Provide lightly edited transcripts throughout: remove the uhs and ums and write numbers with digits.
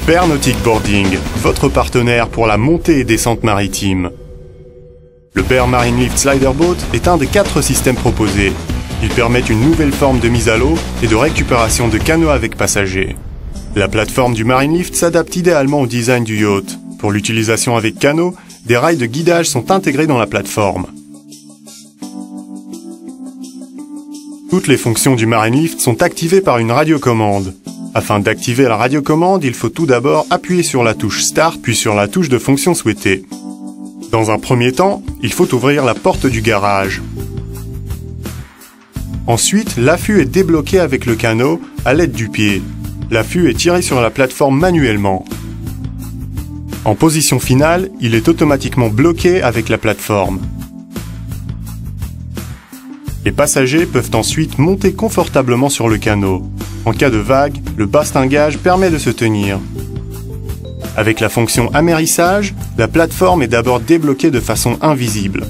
Bear Nautic Boarding, votre partenaire pour la montée et descente maritime. Le Bear Marine Lift Slider Boat est un des 4 systèmes proposés. Il permet une nouvelle forme de mise à l'eau et de récupération de canots avec passagers. La plateforme du Marine Lift s'adapte idéalement au design du yacht. Pour l'utilisation avec canot, des rails de guidage sont intégrés dans la plateforme. Toutes les fonctions du Marine Lift sont activées par une radiocommande. Afin d'activer la radiocommande, il faut tout d'abord appuyer sur la touche Start, puis sur la touche de fonction souhaitée. Dans un premier temps, il faut ouvrir la porte du garage. Ensuite, l'affût est débloqué avec le canot à l'aide du pied. L'affût est tiré sur la plateforme manuellement. En position finale, il est automatiquement bloqué avec la plateforme. Les passagers peuvent ensuite monter confortablement sur le canot. En cas de vague, le bastingage permet de se tenir. Avec la fonction amérissage, la plateforme est d'abord débloquée de façon invisible.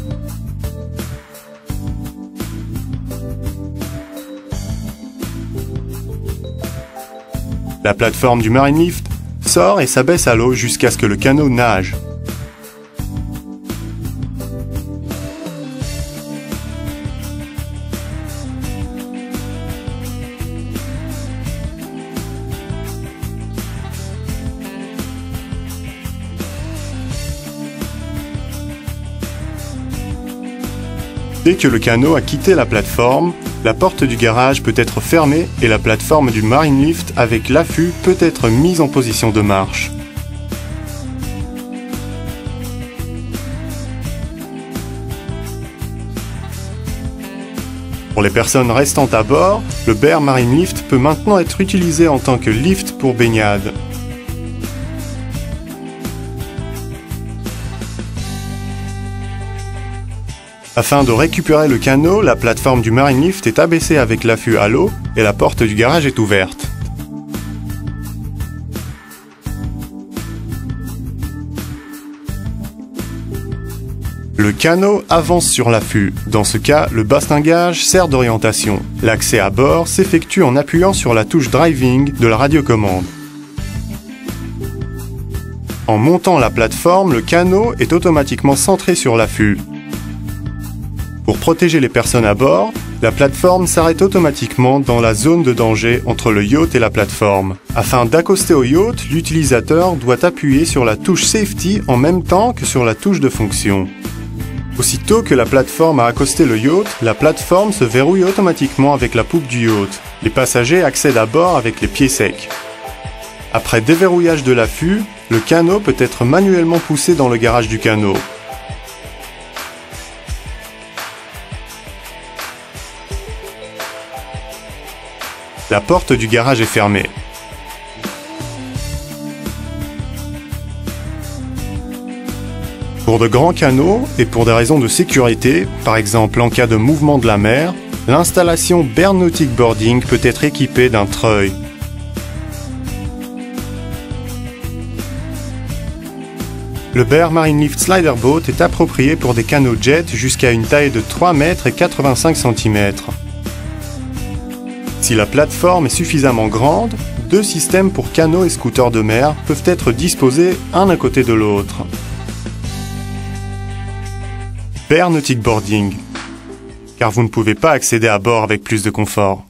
La plateforme du Marine Lift sort et s'abaisse à l'eau jusqu'à ce que le canot nage. Dès que le canot a quitté la plateforme, la porte du garage peut être fermée et la plateforme du Marine Lift avec l'affût peut être mise en position de marche. Pour les personnes restant à bord, le Bear Marine Lift peut maintenant être utilisé en tant que lift pour baignade. Afin de récupérer le canot, la plateforme du Marine Lift est abaissée avec l'affût à l'eau et la porte du garage est ouverte. Le canot avance sur l'affût. Dans ce cas, le bastingage sert d'orientation. L'accès à bord s'effectue en appuyant sur la touche Driving de la radiocommande. En montant la plateforme, le canot est automatiquement centré sur l'affût. Pour protéger les personnes à bord, la plateforme s'arrête automatiquement dans la zone de danger entre le yacht et la plateforme. Afin d'accoster au yacht, l'utilisateur doit appuyer sur la touche Safety en même temps que sur la touche de fonction. Aussitôt que la plateforme a accosté le yacht, la plateforme se verrouille automatiquement avec la poupe du yacht. Les passagers accèdent à bord avec les pieds secs. Après déverrouillage de l'affût, le canot peut être manuellement poussé dans le garage du canot. La porte du garage est fermée. Pour de grands canots et pour des raisons de sécurité, par exemple en cas de mouvement de la mer, l'installation Bear Nautic Boarding peut être équipée d'un treuil. Le Bear Marine Lift Slider Boat est approprié pour des canots jet jusqu'à une taille de 3 mètres et 85 cm. Si la plateforme est suffisamment grande, 2 systèmes pour canots et scooters de mer peuvent être disposés un à côté de l'autre. Bear Nautic Boarding, car vous ne pouvez pas accéder à bord avec plus de confort.